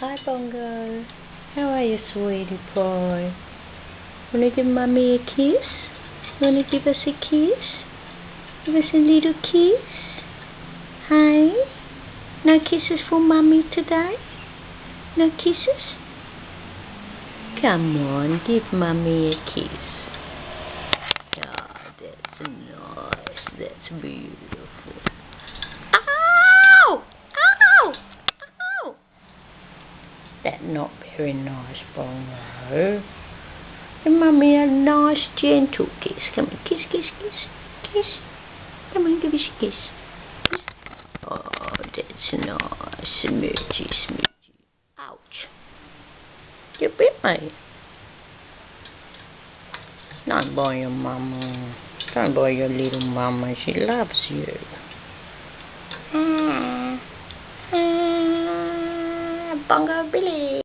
Hi, Bongo. How are you, sweetie boy? Wanna give mommy a kiss? Wanna give us a kiss? Give us a little kiss? Hi? No kisses for mommy today? No kisses? Come on, give mommy a kiss. Oh, that's nice. That's beautiful. Ow! Ow! Ow! That's not very nice, Bongo. Give mommy a nice, gentle kiss. Come on, kiss, kiss, kiss, kiss. Come on, give us a kiss. Oh, that's nice. Smoochy, smoochy. Ouch. You bit me. Don't bite your mama. Don't bite your little mama. She loves you. Bongo Billy.